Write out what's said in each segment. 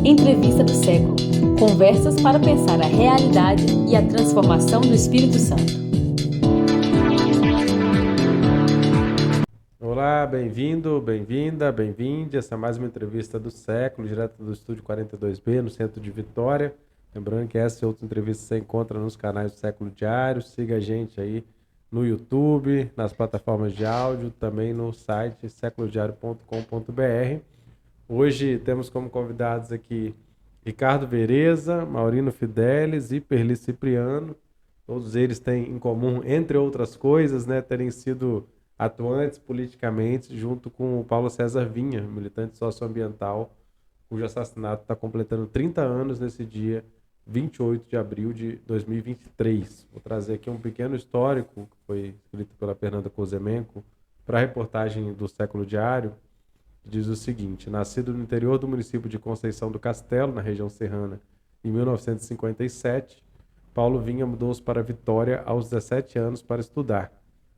Entrevista do século. Conversas para pensar a realidade e a transformação do Espírito Santo. Olá, bem-vindo, bem-vinda, bem-vinde. Essa é mais uma entrevista do século, direto do estúdio 42B, no centro de Vitória. Lembrando que essa e outras entrevistas você encontra nos canais do Século Diário. Siga a gente aí no YouTube, nas plataformas de áudio, também no site séculodiario.com.br. Hoje temos como convidados aqui Ricardo Vereza, Maurino Fidelis e Perli Cipriano. Todos eles têm em comum, entre outras coisas, terem sido atuantes politicamente junto com o Paulo César Vinha, militante socioambiental, cujo assassinato está completando 30 anos nesse dia, 28 de abril de 2023. Vou trazer aqui um pequeno histórico que foi escrito pela Fernanda Kozemenko para a reportagem do Século Diário. Diz o seguinte: nascido no interior do município de Conceição do Castelo, na região serrana, em 1957, Paulo Vinha mudou-se para Vitória aos 17 anos para estudar.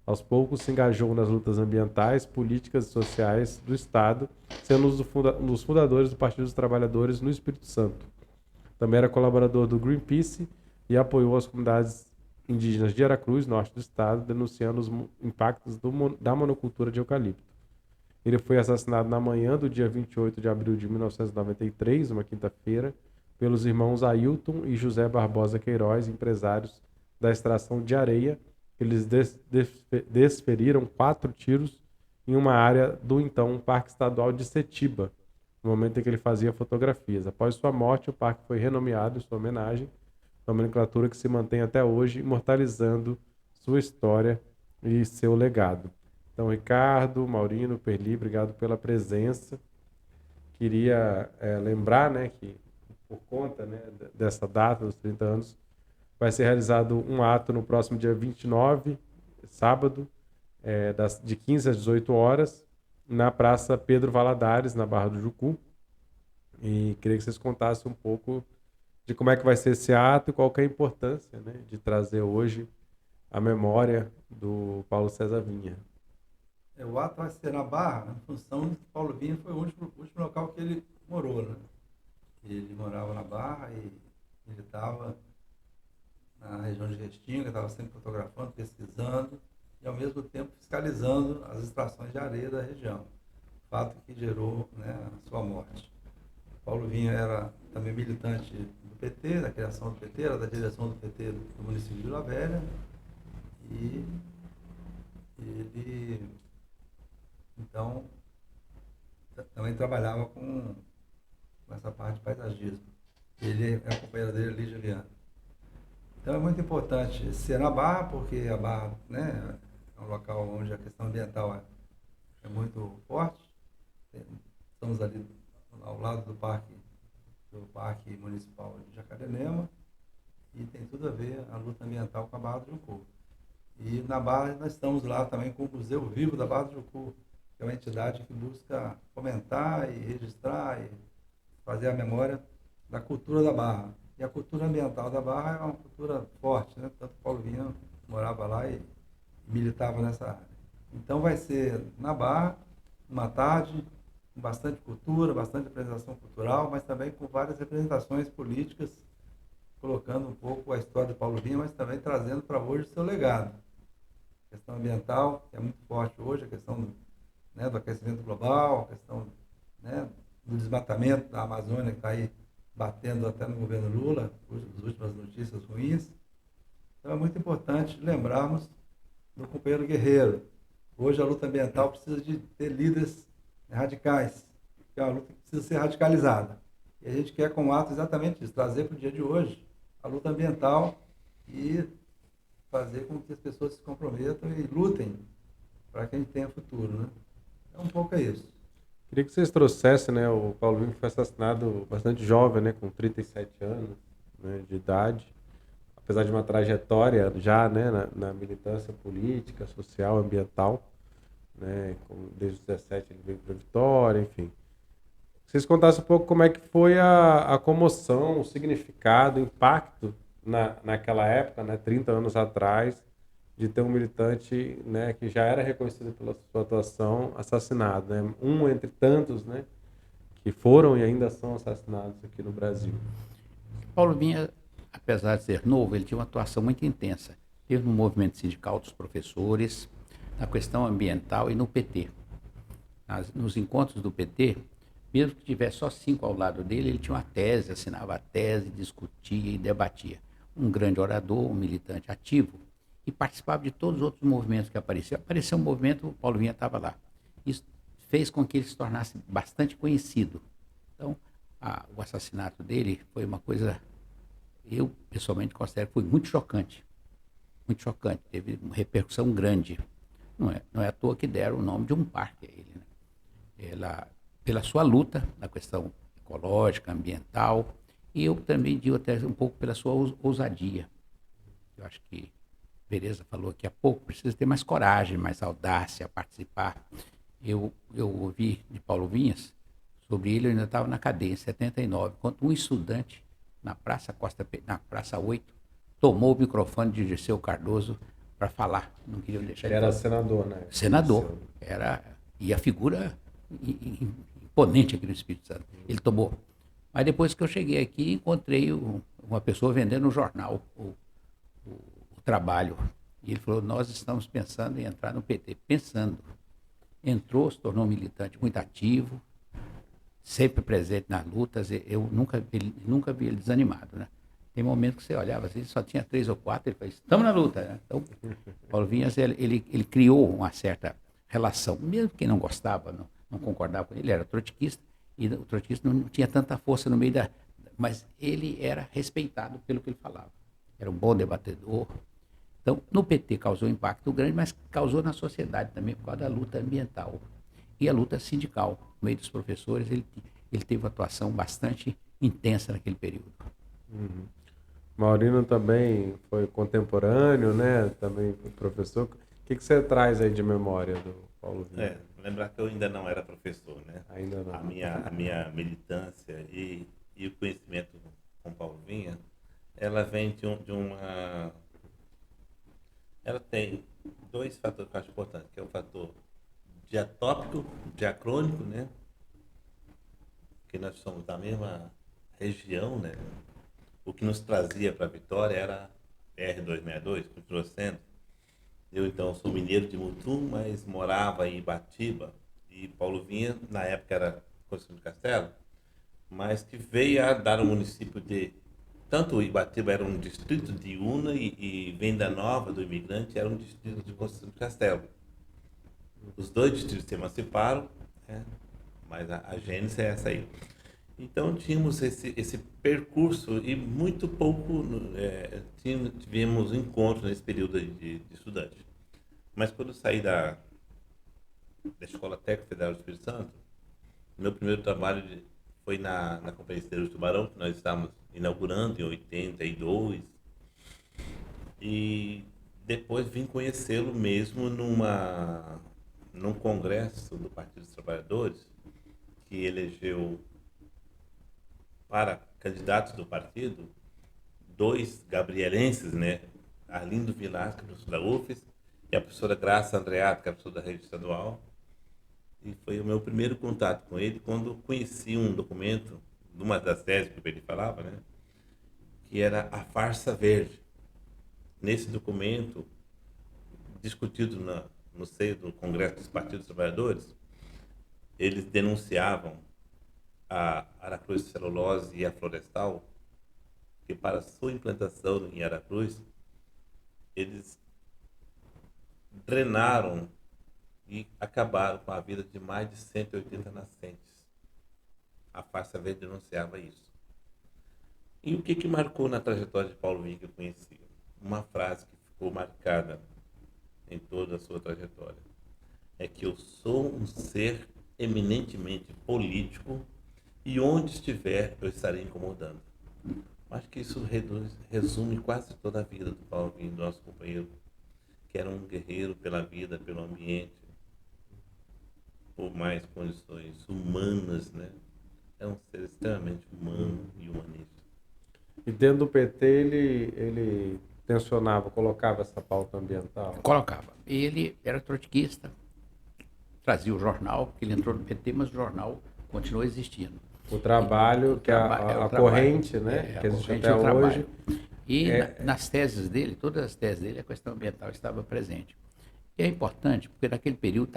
Aos poucos se engajou nas lutas ambientais, políticas e sociais do Estado, sendo um dos fundadores do Partido dos Trabalhadores no Espírito Santo. Também era colaborador do Greenpeace e apoiou as comunidades indígenas de Aracruz, norte do estado, denunciando os impactos da monocultura de eucalipto. Ele foi assassinado na manhã do dia 28 de abril de 1993, uma quinta-feira, pelos irmãos Ailton e José Barbosa Queiroz, empresários da extração de areia. Eles desferiram 4 tiros em uma área do então Parque Estadual de Setiba, no momento em que ele fazia fotografias. Após sua morte, o parque foi renomeado em sua homenagem, nomenclatura que se mantém até hoje, imortalizando sua história e seu legado. Então, Ricardo, Maurino, Perli, obrigado pela presença. Queria lembrar que, por conta dessa data, dos 30 anos, vai ser realizado um ato no próximo dia 29, sábado, de 15 às 18 horas, na Praça Pedro Valadares, na Barra do Jucu. E queria que vocês contassem um pouco de como é que vai ser esse ato e qual que é a importância de trazer hoje a memória do Paulo César Vinha. O ato vai ser na Barra, em função de que Paulo Vinha foi o último local que ele morou, né? Ele morava na Barra e ele estava na região de Restinga, estava sempre fotografando, pesquisando e, ao mesmo tempo, fiscalizando as extrações de areia da região. Fato que gerou a sua morte. Paulo Vinha era também militante do PT, da criação do PT, era da direção do PT do município de Vila Velha. E ele, então, também trabalhava com essa parte de paisagismo. Ele é a companheira dele, Lígia Viana. Então é muito importante ser na Barra, porque a Barra é um local onde a questão ambiental é muito forte. Estamos ali ao lado do Parque Municipal de Jacarenema, e tem tudo a ver a luta ambiental com a Barra do Jucu. E na Barra nós estamos lá também com o Museu Vivo da Barra do Jucu, que é uma entidade que busca fomentar e registrar e fazer a memória da cultura da Barra. E a cultura ambiental da Barra é uma cultura forte, né? Tanto Paulo Vinha morava lá e militava nessa área. Então vai ser na Barra, uma tarde, com bastante cultura, bastante apresentação cultural, mas também com várias representações políticas, colocando um pouco a história de Paulo Vinha, mas também trazendo para hoje o seu legado. A questão ambiental, que é muito forte hoje, a questão do aquecimento global, a questão do desmatamento da Amazônia, que está aí batendo até no governo Lula, as últimas notícias ruins. Então é muito importante lembrarmos do companheiro guerreiro. Hoje a luta ambiental precisa de ter líderes radicais, que é uma luta que precisa ser radicalizada. E a gente quer com o ato exatamente isso, trazer para o dia de hoje a luta ambiental e fazer com que as pessoas se comprometam e lutem para que a gente tenha futuro, né? É um pouco isso. Queria que vocês trouxessem, o Paulo Vinha foi assassinado bastante jovem, com 37 anos de idade, apesar de uma trajetória já na militância política, social, ambiental, desde os 17 ele veio para Vitória, enfim. Vocês contassem um pouco como é que foi a comoção, o significado, o impacto naquela época, 30 anos atrás, de ter um militante que já era reconhecido pela sua atuação assassinado. Um entre tantos que foram e ainda são assassinados aqui no Brasil. Paulo Vinha, apesar de ser novo, ele tinha uma atuação muito intensa. Teve no movimento sindical dos professores, na questão ambiental e no PT. Nos encontros do PT, mesmo que tivesse só 5 ao lado dele, ele tinha uma tese, assinava a tese, discutia e debatia. Um grande orador, um militante ativo, e participava de todos os outros movimentos que apareciam. Apareceu um movimento, o Paulo Vinha estava lá. Isso fez com que ele se tornasse bastante conhecido. Então, o assassinato dele foi uma coisa, eu pessoalmente considero que foi muito chocante. Muito chocante, teve uma repercussão grande. Não é à toa que deram o nome de um parque a ele, né? Pela sua luta na questão ecológica, ambiental, e eu também digo até um pouco pela sua ousadia. Eu acho que Tereza falou aqui há pouco, precisa ter mais coragem, mais audácia a participar. Eu ouvi de Paulo Vinhas, sobre ele eu ainda estava na cadeia, em 79, quando um estudante na Praça 8, tomou o microfone de Dirceu Cardoso para falar. Não queriam deixar ele ele era falar. senador, né? Senador. E a figura imponente aqui no Espírito Santo. Ele tomou. Mas depois que eu cheguei aqui, encontrei uma pessoa vendendo um jornal, o trabalho. E ele falou, nós estamos pensando em entrar no PT. Pensando. Entrou, se tornou um militante muito ativo, sempre presente nas lutas. Eu nunca vi ele desanimado, né? Tem momentos que você olhava assim, só tinha 3 ou 4, ele falou, estamos na luta, né? Então, Paulo Vinhas, ele criou uma certa relação, mesmo quem não gostava, não concordava com ele, era trotskista, e o trotskista não tinha tanta força no meio mas ele era respeitado pelo que ele falava. Era um bom debatedor. Então, no PT causou um impacto grande, mas causou na sociedade também por causa da luta ambiental e a luta sindical. No meio dos professores, ele teve uma atuação bastante intensa naquele período. Uhum. Maurino também foi contemporâneo, né? Também foi professor. O que você traz aí de memória do Paulo Vinha? Lembrar que eu ainda não era professor, né? Ainda não. A minha militância e o conhecimento com Paulo Vinha, ela vem de uma... Ela tem 2 fatores que eu acho importantes, que é o fator diatópico, diacrônico, né? Que nós somos da mesma região, né? O que nos trazia para a vitória era BR-262, continua sendo. Eu, então, sou mineiro de Mutum, mas morava em Ibatiba. E Paulo Vinha, na época, era Conselheiro de Castelo, mas que veio a dar um município de... Tanto Ibatiba era um distrito de Una e Venda Nova, do imigrante, era um distrito de Conselheiro de Castelo. Os 2 distritos se emanciparam, né? Mas a gênese é essa aí. Então tínhamos esse percurso e muito pouco tivemos encontros nesse período de estudante. Mas quando eu saí da Escola Técnica Federal do Espírito Santo, meu primeiro trabalho foi na Companhia Esteira do Tubarão, que nós estávamos inaugurando em 82. E depois vim conhecê-lo mesmo num congresso do Partido dos Trabalhadores, que elegeu para candidatos do partido 2 gabrielenses, né? Arlindo Vilas, que é professor da UFES, e a professora Graça Andreato, que é professora da rede estadual. E foi o meu primeiro contato com ele quando conheci um documento, de uma das teses que ele falava, né? Que era a farsa verde. Nesse documento, discutido no seio do Congresso dos Partidos dos Trabalhadores, eles denunciavam a Aracruz Celulose e a Florestal, que para sua implantação em Aracruz, eles drenaram e acabaram com a vida de mais de 180 nascentes. A farsa verde denunciava isso. E o que marcou na trajetória de Paulo Vinha que eu conheci? Uma frase que ficou marcada em toda a sua trajetória. É que eu sou um ser eminentemente político e onde estiver eu estarei incomodando. Acho que isso resume quase toda a vida do Paulo Vinha, do nosso companheiro, que era um guerreiro pela vida, pelo ambiente, por mais condições humanas, né? É um ser extremamente humano e humanista. E dentro do PT ele tensionava, colocava essa pauta ambiental? Colocava. Ele era trotskista, trazia o jornal, porque ele entrou no PT, mas o jornal continuou existindo. O trabalho, que é a corrente, né? Que existe até hoje. E nas teses dele, todas as teses dele, a questão ambiental estava presente. E é importante, porque naquele período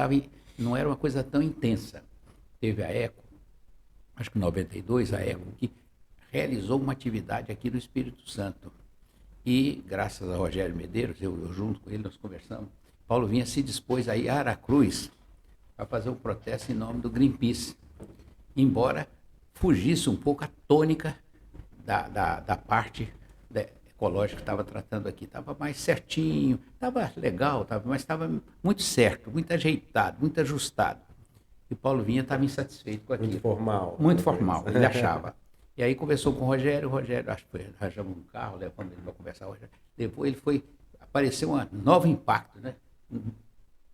não era uma coisa tão intensa. Teve a ECO, acho que em 92, a ECO, que realizou uma atividade aqui no Espírito Santo. E, graças a Rogério Medeiros, eu junto com ele, nós conversamos, Paulo Vinha se dispôs a ir a Aracruz para fazer um protesto em nome do Greenpeace, embora fugisse um pouco a tônica da parte ecológica que estava tratando aqui. Estava mais certinho, estava legal, mas estava muito certo, muito ajeitado, muito ajustado. E Paulo Vinha estava insatisfeito com aquilo. Muito formal. Muito formal, ele achava. E aí conversou com o Rogério, acho que foi, arranjamos um carro, levando ele para conversar. Depois ele foi, apareceu um novo impacto, né?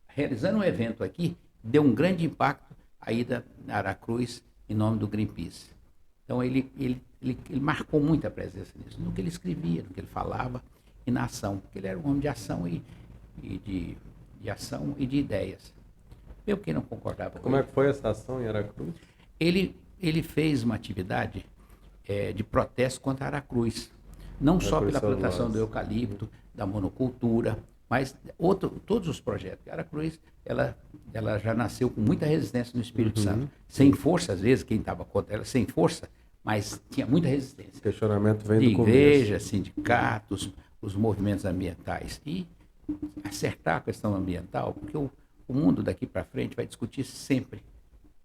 Realizando um evento aqui, deu um grande impacto a ida a Aracruz em nome do Greenpeace. Então ele marcou muito a presença nisso, no que ele escrevia, no que ele falava e na ação, porque ele era um homem de ação e de ação e de ideias. Eu que não concordava com Como ele. é que foi essa ação em Aracruz? Ele fez uma atividade de protesto contra a Aracruz, não só pela plantação do eucalipto, da monocultura, mas todos os projetos. A Aracruz, ela já nasceu com muita resistência no Espírito Santo, sem força, às vezes, quem estava contra ela, sem força, mas tinha muita resistência. O questionamento vem De do começo. igrejas, sindicatos, os movimentos ambientais. E acertar a questão ambiental, porque o mundo daqui para frente vai discutir sempre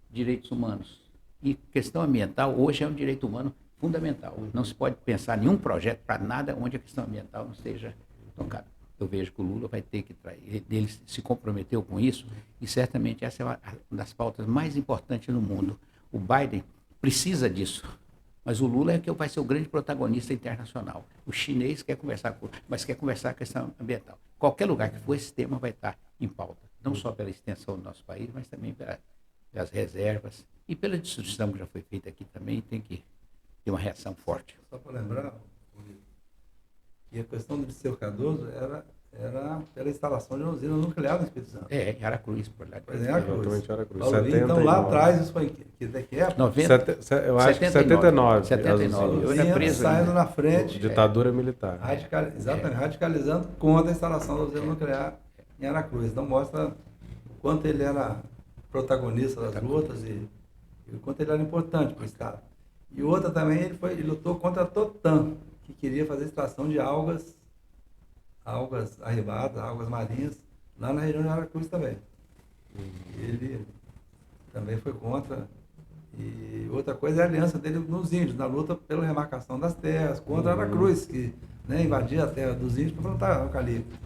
direitos humanos. E questão ambiental hoje é um direito humano fundamental. Não se pode pensar nenhum projeto para nada onde a questão ambiental não seja tocada. Eu vejo que o Lula vai ter que trair. Ele se comprometeu com isso e certamente essa é uma das pautas mais importantes no mundo. O Biden precisa disso, mas o Lula é que vai ser o grande protagonista internacional. O chinês quer conversar mas quer conversar a questão ambiental. Qualquer lugar que for, esse tema vai estar em pauta, não só pela extensão do nosso país, mas também pelas reservas e pela destruição que já foi feita aqui também, tem que ter uma reação forte. Só para lembrar, que a questão do Liceu Cardoso era pela instalação de uma usina nuclear no Espírito Santo. Em Aracruz, por lá. Pois é, Aracruz. Exatamente, Aracruz. Paulo Vinha, então lá atrás, isso foi que época? 90, Eu acho que 79. 79. Eu era preso saindo ainda. na frente, Ditadura militar. exatamente, radicalizando contra a instalação da usina nuclear em Aracruz. Então mostra o quanto ele era protagonista das lutas e o quanto ele era importante para o Estado. E outra também, ele lutou contra a Totan, que queria fazer extração de algas arribadas, algas marinhas, lá na região de Aracruz também. Ele também foi contra. E outra coisa é a aliança dele nos índios, na luta pela remarcação das terras, contra Aracruz, que invadia a terra dos índios para plantar eucalipto.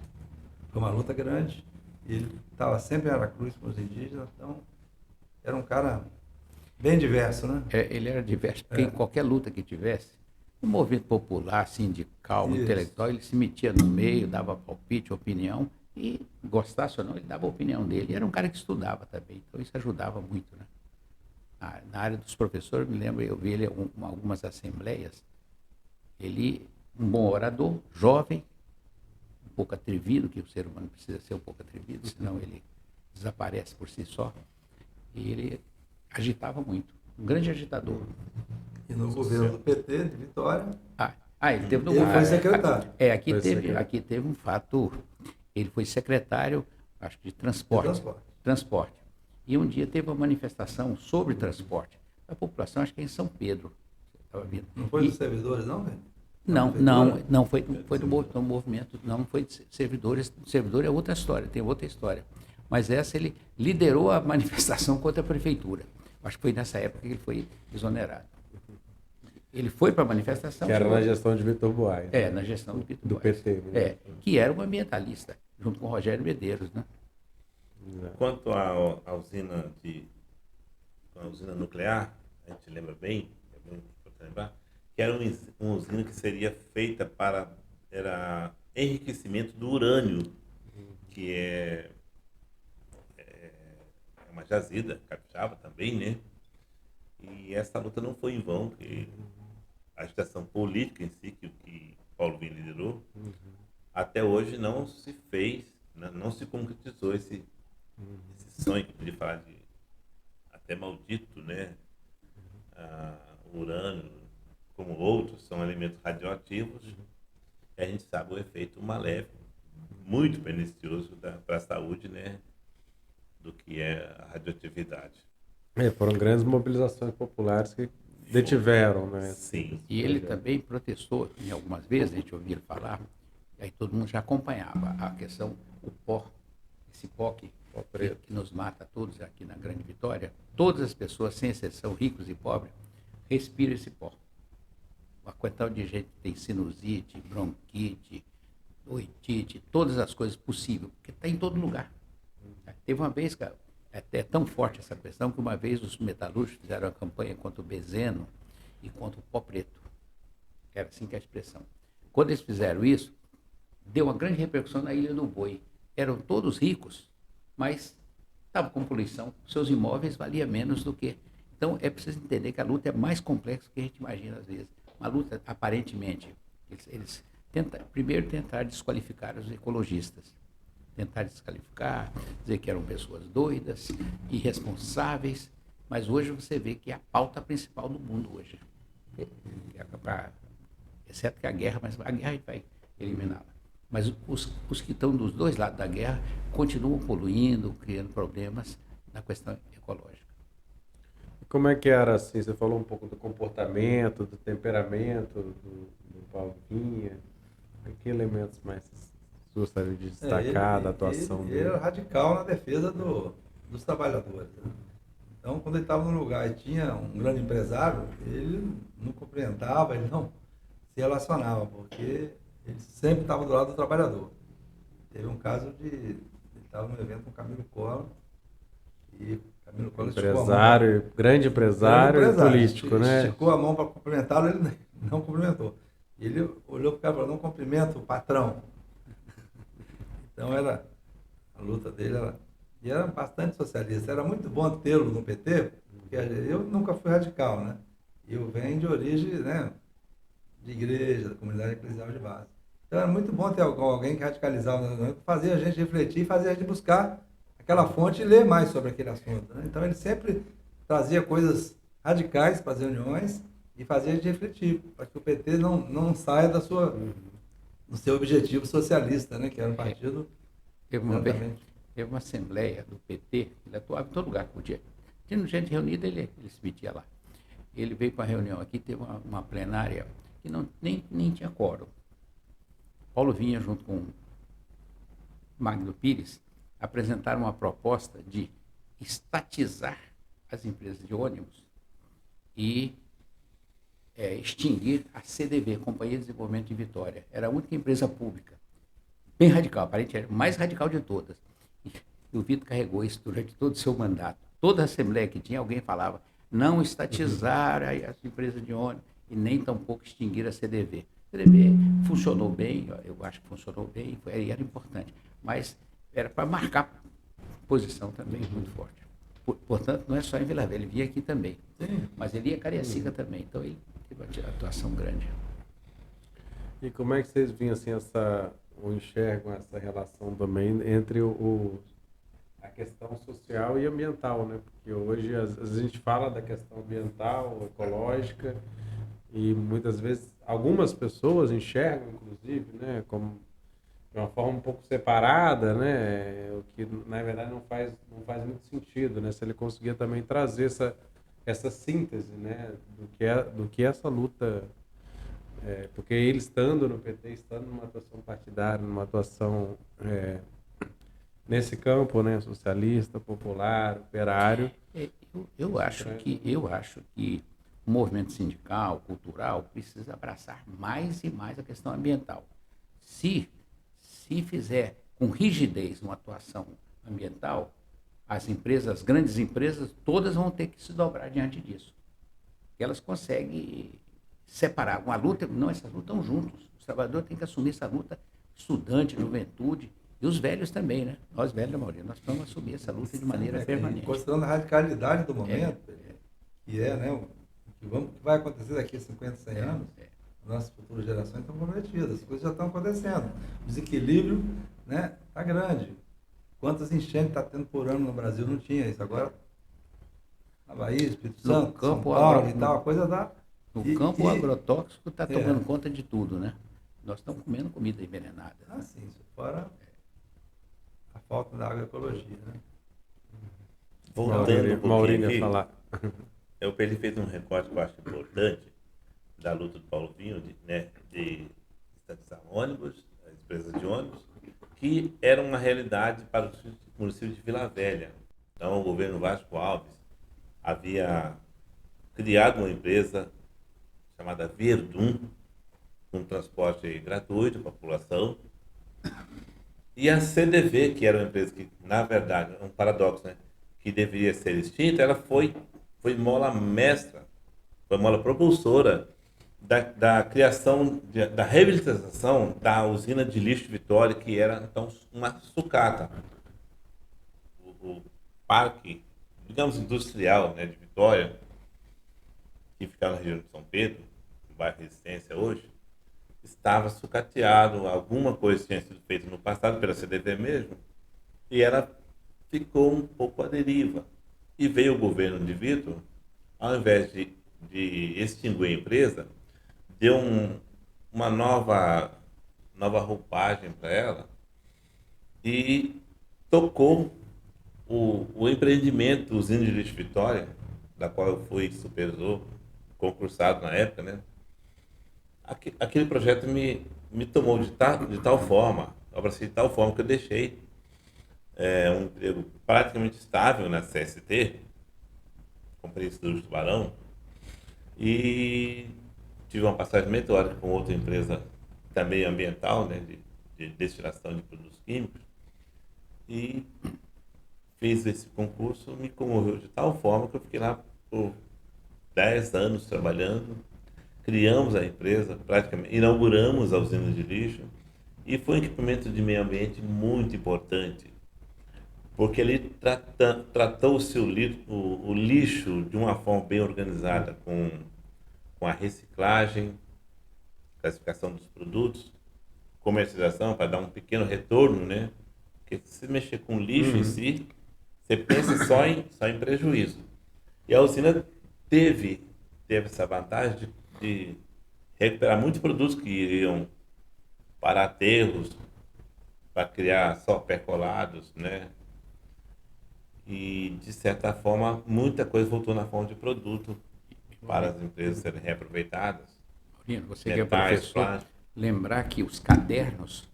Foi uma luta grande. E ele estava sempre em Aracruz com os indígenas, então era um cara bem diverso, né? Ele era diverso, porque em qualquer luta que tivesse, um movimento popular, sindical, intelectual, ele se metia no meio, dava palpite, opinião, e gostasse ou não, ele dava a opinião dele. Era um cara que estudava também, então isso ajudava muito, né? Na área dos professores, me lembro, eu vi ele em algumas assembleias, ele, um bom orador, jovem, um pouco atrevido, que o ser humano precisa ser um pouco atrevido, senão ele desaparece por si só, e ele agitava muito, um grande agitador. E no governo do PT de Vitória, ele teve no ele governo. foi secretário. Aqui teve um fato, ele foi secretário, acho que de transporte. E um dia teve uma manifestação sobre transporte. A população, acho que é em São Pedro. Estava vendo. Não foi dos servidores, não, velho? Não, foi do movimento, não foi de servidores. Servidor é outra história, tem outra história. Mas essa ele liderou a manifestação contra a prefeitura. Acho que foi nessa época que ele foi exonerado. Ele foi para a manifestação. Que era na gestão de Vitor Buarque. Na gestão do Vitor Do Buarque. PT. Né? Que era um ambientalista, junto com o Rogério Medeiros, né? Quanto à usina nuclear, a gente lembra bem, é muito importante lembrar, que era uma usina que seria feita para enriquecimento do urânio, que é uma jazida capixaba também, né? E essa luta não foi em vão, porque a agitação política em si, que Paulo Vinha liderou, até hoje não se fez, não se concretizou esse sonho, que eu podia falar de até maldito, né? o urânio, como outros, são elementos radioativos. E a gente sabe o efeito maléfico, muito pernicioso para a saúde, né, do que é a radioatividade. Foram grandes mobilizações populares que detiveram, né? Sim. E ele também protestou, em algumas vezes, a gente ouvia ele falar, e aí todo mundo já acompanhava a questão, o pó, esse pó que nos mata a todos aqui na Grande Vitória. Todas as pessoas, sem exceção, ricos e pobres, respiram esse pó. A quantidade de gente que tem sinusite, bronquite, oitite, todas as coisas possíveis, porque está em todo lugar. Teve uma vez, cara, é tão forte essa questão que uma vez os metalúrgicos fizeram a campanha contra o bezeno e contra o pó preto. Era assim que é a expressão. Quando eles fizeram isso, deu uma grande repercussão na Ilha do Boi. Eram todos ricos, mas estavam com poluição. Seus imóveis valiam menos do que... Então, é preciso entender que a luta é mais complexa do que a gente imagina às vezes. Uma luta, aparentemente, eles primeiro tentaram desqualificar os ecologistas. Tentar desqualificar, dizer que eram pessoas doidas, irresponsáveis, mas hoje você vê que é a pauta principal do mundo hoje. Exceto que a guerra, mas a guerra a gente vai eliminá-la. Mas os que estão dos dois lados da guerra continuam poluindo, criando problemas na questão ecológica. Como é que era assim? Você falou um pouco do comportamento, do temperamento do Paulo Vinha. Que elementos mais você gostaria de destacar da atuação dele? Ele era radical na defesa dos trabalhadores. Né? Então, quando ele estava no lugar e tinha um grande empresário, ele não cumprimentava, ele não se relacionava, porque ele sempre estava do lado do trabalhador. Teve um caso de... Ele estava no evento com o Camilo Collor, e Camilo Collor grande empresário político, né? Esticou a mão para cumprimentá-lo, ele não cumprimentou. Ele olhou para o cara e falou, não cumprimento o patrão. Então a luta dele era bastante socialista. Era muito bom tê-lo no PT, porque eu nunca fui radical, né? Eu venho de origem, né, de igreja, da comunidade eclesial de base. Então era muito bom ter alguém que radicalizava, fazia a gente refletir, fazia a gente buscar aquela fonte e ler mais sobre aquele assunto. Né? Então ele sempre trazia coisas radicais para as reuniões e fazia a gente refletir, para que o PT não saia do seu objetivo socialista, né? Que era um partido... Teve uma assembleia do PT, ele atuava em todo lugar que podia. Tendo gente reunida, ele se metia lá. Ele veio para a reunião aqui, teve uma plenária que nem tinha quórum. Paulo Vinha, junto com Magno Pires, apresentaram uma proposta de estatizar as empresas de ônibus e extinguir a CDV, Companhia de Desenvolvimento de Vitória. Era a única empresa pública, bem radical, aparentemente era a mais radical de todas. E o Vitor carregou isso durante todo o seu mandato. Toda a assembleia que tinha, alguém falava, não estatizar as empresas de ônibus e nem tampouco extinguir a CDV. A CDV funcionou bem, eu acho que funcionou bem, era importante, mas era para marcar posição também muito forte. Portanto, não é só em Vila Velha, ele vinha aqui também. Sim. Mas ele ia Cariacica também, então ele teve uma atuação grande. E como é que vocês viam assim, ou enxergam essa relação também entre a questão social e ambiental, né? Porque hoje às vezes a gente fala da questão ambiental, ecológica, e muitas vezes algumas pessoas enxergam, inclusive, né, como de uma forma um pouco separada, né, o que na verdade não faz muito sentido, né, se ele conseguia também trazer essa síntese, né, do que essa luta, porque ele estando no PT, estando numa atuação partidária, numa atuação nesse campo, né, socialista, popular, operário. Eu acho que o movimento sindical, cultural, precisa abraçar mais e mais a questão ambiental. Se fizer com rigidez uma atuação ambiental, as grandes empresas, todas vão ter que se dobrar diante disso. Elas conseguem separar uma luta, não, essas lutas estão juntos. Os trabalhadores têm que assumir essa luta, estudante, juventude, e os velhos também, né? Nós velhos, Maurício, nós vamos assumir essa luta de maneira permanente. Considerando a radicalidade do momento, que né, o que vai acontecer daqui a 50, 100 anos, nossas futuras gerações estão comprometidas, as coisas já estão acontecendo. O desequilíbrio, né, está grande. Quantas enchentes está tendo por ano no Brasil? Não tinha isso. Agora na Bahia, Espírito No Santo, São campo Paulo agro- e tal, a coisa dá. No E- campo, e- o agrotóxico está É. tomando conta de tudo, né? Nós estamos comendo comida envenenada. Ah, sim, isso fora a falta da agroecologia, né? Voltando um pouquinho Maurílio aqui, ia falar. ele fez um recorte que eu acho importante da luta do Paulo Vinho, de estatizar ônibus, as empresas de ônibus, que era uma realidade para o município de Vila Velha. Então, o governo Vasco Alves havia criado uma empresa chamada Verdun, com transporte gratuito para a população. E a CDV, que era uma empresa que, na verdade, é um paradoxo, né? Que deveria ser extinta, ela foi mola mestra, foi mola propulsora da criação, da reabilitação da usina de lixo de Vitória, que era, então, uma sucata. O parque, digamos, industrial, né, de Vitória, que ficava na região de São Pedro, no bairro Resistência hoje, estava sucateado, alguma coisa tinha sido feita no passado pela CDV mesmo, e ela ficou um pouco à deriva. E veio o governo de Vitor, ao invés de extinguir a empresa, deu uma nova roupagem para ela e tocou o empreendimento Usina de Lixo Vitória, da qual eu fui supervisor, concursado na época, né? Aquele projeto me tomou de tal forma, eu abracei de tal forma que eu deixei um emprego praticamente estável na CST, comprei Estúdio do Tubarão, e tive uma passagem meteórica com outra empresa também ambiental, né, de destilação de produtos químicos, e fiz esse concurso, me comoveu de tal forma que eu fiquei lá por 10 anos trabalhando. Criamos a empresa, praticamente inauguramos a usina de lixo, e foi um equipamento de meio ambiente muito importante, porque ele tratou-se o lixo de uma forma bem organizada, com a reciclagem, classificação dos produtos, comercialização, para dar um pequeno retorno, né? Porque se mexer com lixo em si, você pensa só em prejuízo. E a usina teve essa vantagem de recuperar muitos produtos que iriam para aterros, para criar só percolados, né? E, de certa forma, muita coisa voltou na forma de produto para as empresas serem reaproveitadas. Maurílio, você que é Metais, professor, plásticos. lembrar que os cadernos,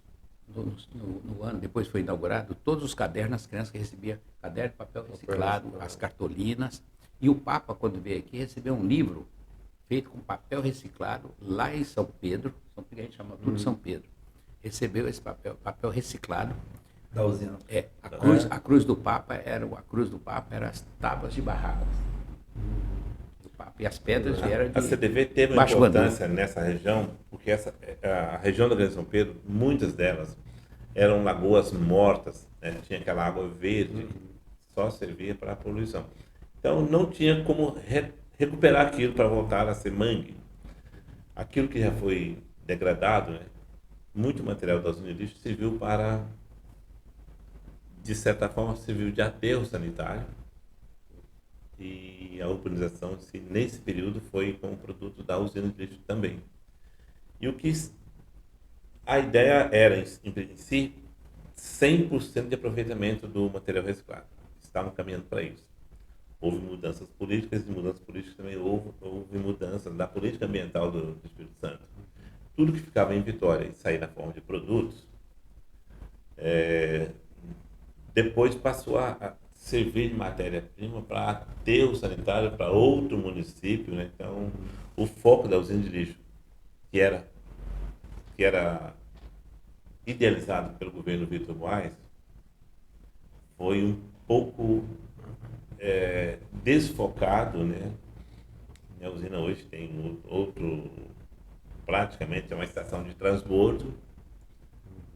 no ano, depois foi inaugurado, todos os cadernos, as crianças que recebiam caderno de papel reciclado, as cartolinas, e o Papa, quando veio aqui, recebeu um livro feito com papel reciclado lá em São Pedro a gente chama tudo São Pedro, recebeu esse papel reciclado. Da usina. A cruz do Papa era as tábuas de barraco do Papa, e as pedras vieram de A CDV teve uma Baixo importância nessa região, porque a região da Grande São Pedro, muitas delas eram lagoas mortas, né? Tinha aquela água verde, só servia para a poluição. Então não tinha como recuperar aquilo para voltar a ser mangue. Aquilo que já foi degradado, né? Muito material da usina de lixo serviu para, de certa forma, serviu de aterro sanitário, e a urbanização nesse período foi com o produto da usina de lixo também. E a ideia era, em si, 100% de aproveitamento do material reciclado. Estavam caminhando para isso. Houve mudanças políticas, e mudanças políticas também houve mudanças da política ambiental do Espírito Santo. Tudo que ficava em Vitória e saía na forma de produtos, depois passou a servir de matéria-prima para aterro sanitário para outro município, né? Então, o foco da usina de lixo, que era idealizado pelo governo Vitor Moaes, foi um pouco desfocado, né? A usina hoje tem praticamente é uma estação de transbordo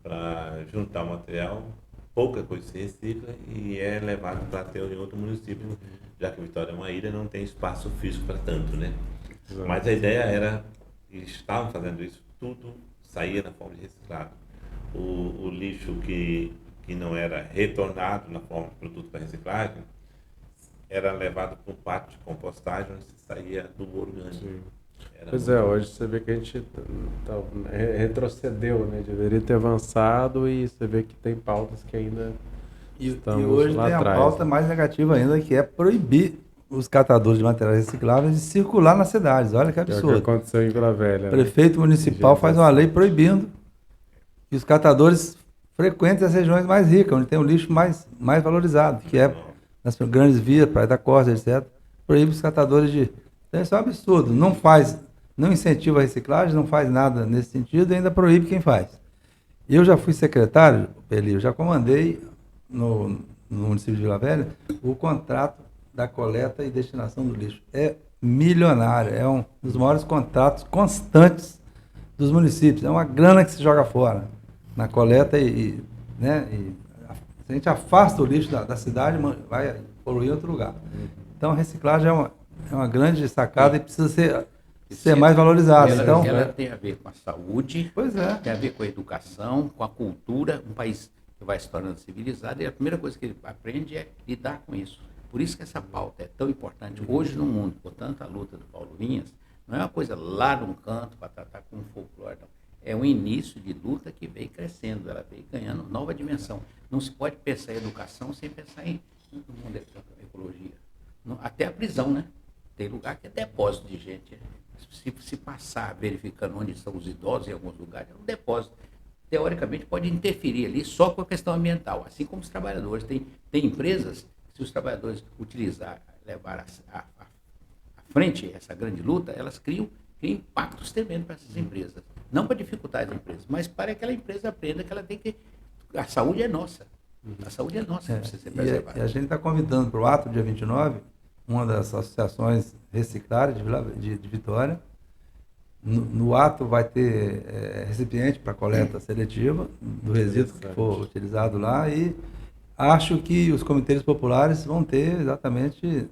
para juntar o material, pouca coisa se recicla e é levado para aterro em outro município, já que Vitória é uma ilha, não tem espaço físico para tanto, né? Exato. Mas a ideia era, eles estavam fazendo isso, tudo saía na forma de reciclado. O lixo que não era retornado na forma de produto para reciclagem era levado para um pátio de compostagem onde se saía do orgânico. Sim. Era Pois muito- hoje você vê que a gente retrocedeu, né? Deveria ter avançado e você vê que tem pautas que ainda E estamos hoje lá tem atrás. a pauta mais negativa ainda, que é proibir os catadores de materiais recicláveis de circular nas cidades. Olha que Que é o que absurdo. aconteceu em Vila Velha. O né? prefeito municipal faz uma lei proibindo que os catadores frequentem as regiões mais ricas, onde tem o lixo mais valorizado, que é nas grandes vias, Praia da Costa, etc. Proíbe os catadores de... Então isso é um absurdo. Não incentiva a reciclagem, não faz nada nesse sentido e ainda proíbe quem faz. Eu já fui secretário, Peli, eu já comandei no município de Vila Velha o contrato da coleta e destinação do lixo. É milionário, é um dos maiores contratos constantes dos municípios. É uma grana que se joga fora na coleta né, se a gente afasta o lixo da cidade, vai poluir em outro lugar. Então a reciclagem é uma grande sacada e precisa ser mais valorizada. Então, Ela tem a ver com a saúde, pois é. tem a ver com a educação, com a cultura, um país que vai se tornando civilizado, e a primeira coisa que ele aprende é lidar com isso. Por isso que essa pauta é tão importante hoje no mundo. Portanto, a luta do Paulo Vinhas não é uma coisa lá num canto para tratar com folclore, não. É um início de luta que veio crescendo, ela veio ganhando nova dimensão. Não se pode pensar em educação sem pensar em ecologia. Até a prisão, né? Tem lugar que é depósito de gente. Se passar verificando onde estão os idosos em alguns lugares, é um depósito. Teoricamente pode interferir ali só com a questão ambiental, assim como os trabalhadores. Tem empresas, se os trabalhadores levar à frente essa grande luta, elas criam impactos tremendos para essas empresas. Não para dificultar as empresas, mas para que aquela empresa aprenda que ela tem que... A saúde é nossa. A saúde é nossa, que precisa ser preservada. E a gente está convidando para o ato, dia 29, uma das associações reciclares de Vitória. No ato vai ter recipiente para coleta seletiva do resíduo que for utilizado lá, e acho que os comitês populares vão ter exatamente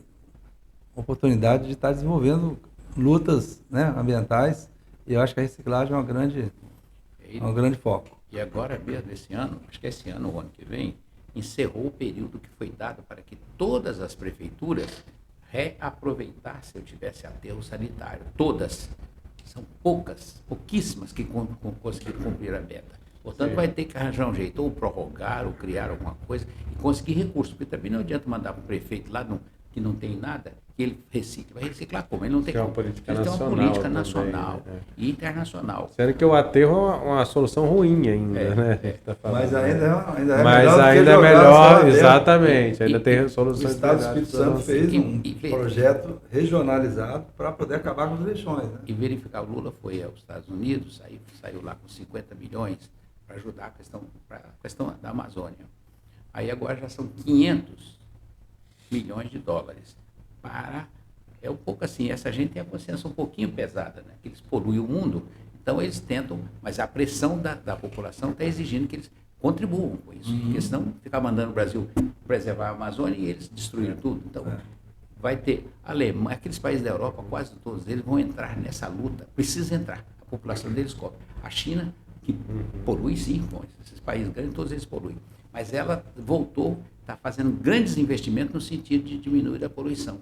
oportunidade de estar desenvolvendo lutas, né, ambientais, e eu acho que a reciclagem é um grande foco. E agora mesmo, esse ano, acho que esse ano ou ano que vem, encerrou o período que foi dado para que todas as prefeituras reaproveitassem, se eu tivesse aterro sanitário. Todas. São pouquíssimas que conseguiram cumprir a meta. Portanto, vai ter que arranjar um jeito, ou prorrogar, ou criar alguma coisa, e conseguir recursos. Porque também não adianta mandar para o prefeito lá que não tem nada, que ele recicle. Vai reciclar como? Ele não tem Que é uma como. política Eles têm uma nacional política também, nacional né? e internacional. Sendo que o aterro é uma solução ruim ainda, né? Tá falando, Mas né? ainda é Mas melhor do que ainda é jogar melhor, só exatamente. Ainda tem O soluções Estado do melhores Espírito pra Santo nós. fez um E- projeto regionalizado para poder acabar com os lixões. Né? E verificar, o Lula foi aos Estados Unidos, saiu lá com 50 milhões para ajudar a questão da Amazônia. Aí agora já são 500 milhões de dólares é um pouco assim, essa gente tem a consciência um pouquinho pesada, né? Que eles poluem o mundo, então eles tentam, mas a pressão da população está exigindo que eles contribuam com isso, porque senão ficar mandando o Brasil preservar a Amazônia e eles destruírem tudo. Então, vai ter Alemanha, aqueles países da Europa, quase todos eles vão entrar nessa luta, precisa entrar, a população deles cobre. A China, que polui sim, bom, esses países grandes, todos eles poluem, mas ela voltou, está fazendo grandes investimentos no sentido de diminuir a poluição.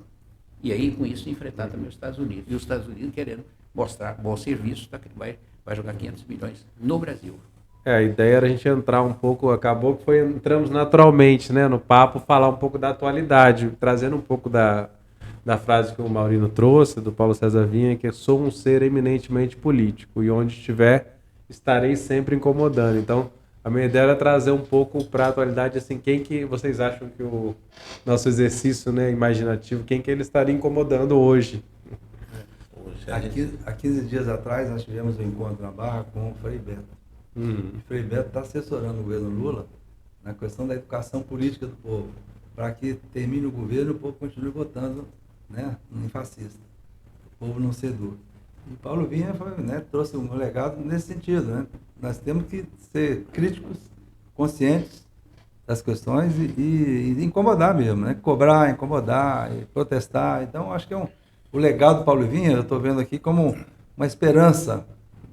E aí, com isso, enfrentar também os Estados Unidos. E os Estados Unidos querendo mostrar bom serviço, tá, que vai jogar 500 milhões no Brasil. A ideia era a gente entrar um pouco, acabou que entramos naturalmente, né, no papo, falar um pouco da atualidade, trazendo um pouco da frase que o Maurino trouxe, do Paulo César Vinha, que é: sou um ser eminentemente político e onde estiver, estarei sempre incomodando. Então, a minha ideia era trazer um pouco para a atualidade, assim, quem que vocês acham que o nosso exercício, né, imaginativo, quem que ele estaria incomodando hoje? Há 15 dias atrás, nós tivemos um encontro na Barra com o Frei Beto. E o Frei Beto está assessorando o governo Lula na questão da educação política do povo, para que termine o governo e o povo continue votando, né, em fascista. O povo não ser duro. E Paulo Vinha trouxe um legado nesse sentido. Né? Nós temos que ser críticos, conscientes das questões e incomodar mesmo, né? Cobrar, incomodar, e protestar. Então, acho que o legado do Paulo Vinha, eu estou vendo aqui como uma esperança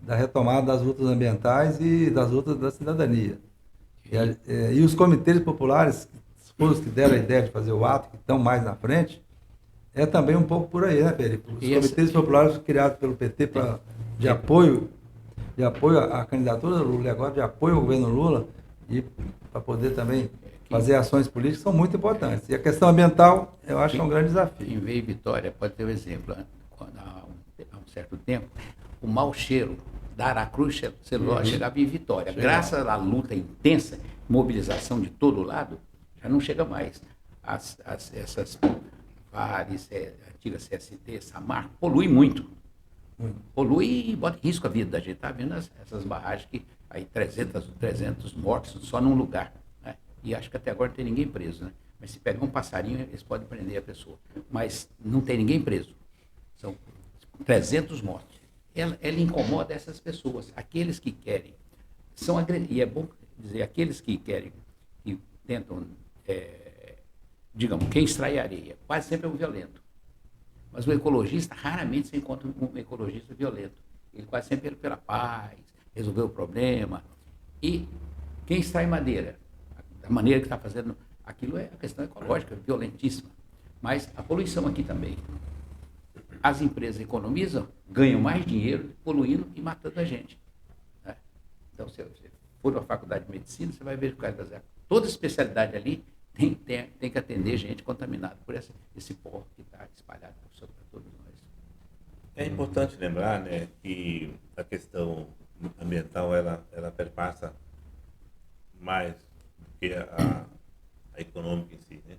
da retomada das lutas ambientais e das lutas da cidadania. E os comitês populares esposos que deram a ideia de fazer o ato, que estão mais na frente, é também um pouco por aí, né, Felipe? Os comitês populares criados pelo PT de apoio à candidatura do Lula e agora de apoio ao governo Lula e para poder também fazer ações políticas são muito importantes. E a questão ambiental, eu acho que é um grande desafio. Quem veio em Vitória pode ter um exemplo. Né? Há um certo tempo, o mau cheiro da Aracruz Celulose chegava em Vitória. Graças à luta intensa, mobilização de todo lado, já não chega mais. Essas Vares, antiga CST, Samarco, polui muito. Polui e bota em risco a vida da gente. Está vendo essas barragens que aí 300 mortos só num lugar. Né? E acho que até agora não tem ninguém preso. Né? Mas se pegar um passarinho, eles podem prender a pessoa. Mas não tem ninguém preso. São 300 mortos. Ela incomoda essas pessoas. Aqueles que querem são agredidos. E é bom dizer, aqueles que querem, que tentam, digamos, quem extrai areia, quase sempre é um violento. Mas o ecologista, raramente se encontra um ecologista violento. Ele quase sempre é pela paz, resolver o problema. E quem extrai madeira, da maneira que está fazendo, aquilo é a questão ecológica, violentíssima. Mas a poluição aqui também. As empresas economizam, ganham mais dinheiro poluindo e matando a gente. Né? Então, se você for na faculdade de medicina, você vai ver o caso das toda especialidade ali tem que atender gente contaminada por esse pó que está espalhado por todos nós. É importante lembrar, né, que a questão ambiental ela perpassa mais do que a econômica em si, né?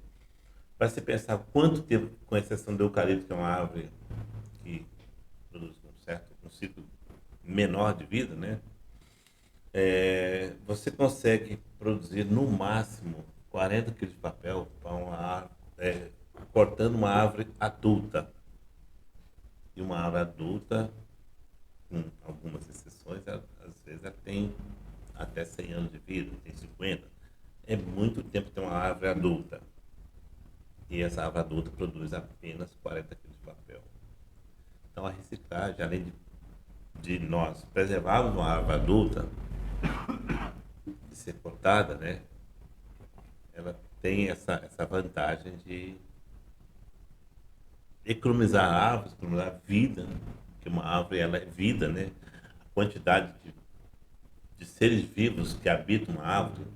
Para se pensar quanto tempo, com exceção do eucalipto, que é uma árvore que produz um ciclo menor de vida, né? Você consegue produzir no máximo 40 quilos de papel para uma árvore, cortando uma árvore adulta. E uma árvore adulta, com algumas exceções, às vezes ela tem até 100 anos de vida, tem 50. É muito tempo ter uma árvore adulta. E essa árvore adulta produz apenas 40 quilos de papel. Então a reciclagem, além de nós preservarmos uma árvore adulta, de ser cortada, né? Ela tem essa vantagem de economizar árvores, economizar vida, né? Porque uma árvore ela é vida, né? A quantidade de seres vivos que habitam uma árvore,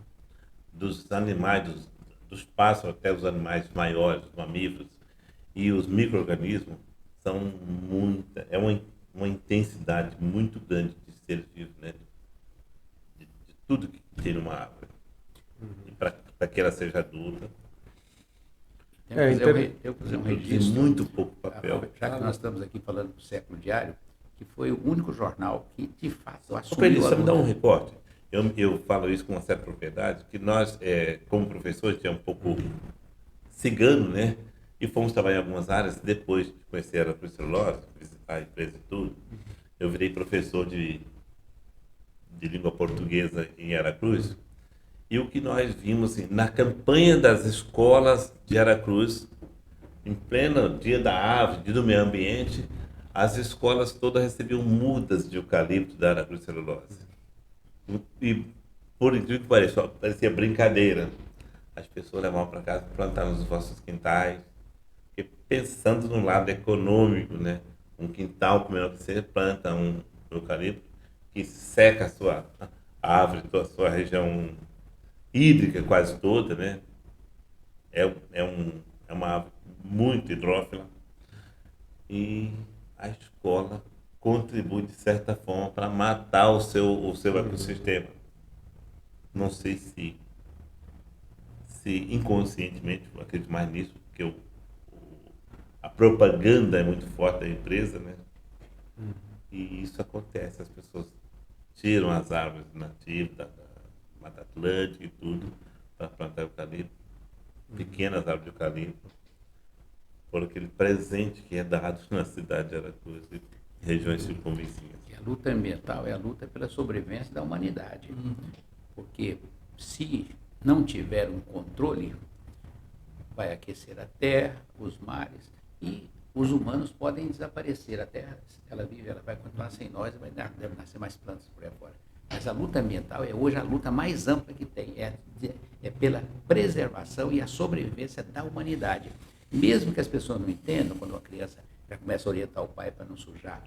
dos animais, dos pássaros até os animais maiores, os mamíferos e os micro-organismos, são uma intensidade muito grande de seres vivos, né? De tudo que tem numa árvore. E para que ela seja adulta, Tem que fazer um registro. Tem muito pouco papel. Já que nós estamos aqui falando do Século Diário, que foi o único jornal que, de fato, assumiu Pedro, a só me dá luta. um recorte. Eu falo isso com uma certa propriedade, que nós, como professores, tínhamos um pouco cigano, né? E fomos trabalhar em algumas áreas. Depois de conhecer a Aracruz Celulose, visitar a empresa e tudo, eu virei professor de língua portuguesa em Aracruz. E o que nós vimos assim, na campanha das escolas de Aracruz, em pleno dia da árvore, dia do meio ambiente, as escolas todas recebiam mudas de eucalipto da Aracruz Celulose. E, por incrível que pareça, parecia brincadeira. As pessoas levavam para casa, plantavam nos vossos quintais, porque pensando no lado econômico, né? Um quintal, como você planta um eucalipto, que seca a sua árvore, a sua região hídrica quase toda, né? É uma árvore muito hidrófila e a escola contribui de certa forma para matar o seu ecossistema. Não sei se inconscientemente, eu acredito mais nisso, porque a propaganda é muito forte da empresa, né? E isso acontece, as pessoas tiram as árvores nativas da Mata Atlântica e tudo, para plantar eucalipto, pequenas árvores de eucalipto, por aquele presente que é dado na cidade de Aracruz e regiões circunvizinhas. A luta ambiental é a luta pela sobrevivência da humanidade. Porque se não tiver um controle, vai aquecer a terra, os mares, e os humanos podem desaparecer. A terra, ela vive, ela vai continuar sem nós, deve nascer mais plantas por aí fora. Mas a luta ambiental é hoje a luta mais ampla que tem. é pela preservação e a sobrevivência da humanidade. Mesmo que as pessoas não entendam, quando uma criança já começa a orientar o pai para não sujar,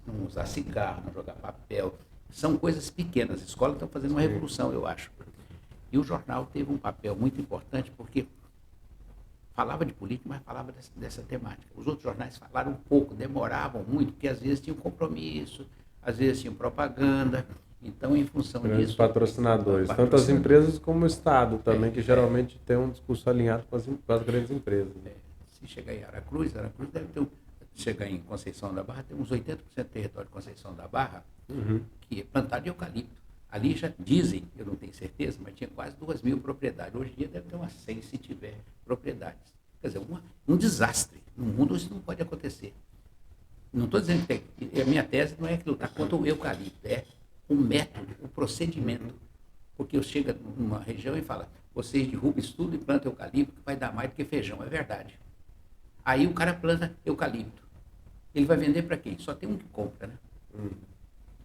não usar cigarro, não jogar papel, são coisas pequenas. As escolas estão fazendo uma revolução, eu acho. E o jornal teve um papel muito importante porque falava de política, mas falava dessa temática. Os outros jornais falaram um pouco, demoravam muito, porque às vezes tinham compromisso, às vezes tinham propaganda. Então, em função Grandes disso... patrocinadores, tanto as empresas como o Estado também, que geralmente tem um discurso alinhado com as grandes empresas. Se chegar em Aracruz deve ter chegar em Conceição da Barra, tem uns 80% do território de Conceição da Barra, que é plantado de eucalipto. Ali já dizem, eu não tenho certeza, mas tinha quase 2.000 propriedades. Hoje em dia deve ter umas 100 se tiver propriedades. Quer dizer, um desastre. No mundo isso não pode acontecer. Não estou dizendo que tem... A minha tese não é que lutar contra o eucalipto, é o método, o procedimento. Porque eu chego numa região e falo, vocês derrubam isso tudo e plantam eucalipto, que vai dar mais do que feijão. É verdade. Aí o cara planta eucalipto. Ele vai vender para quem? Só tem um que compra, né?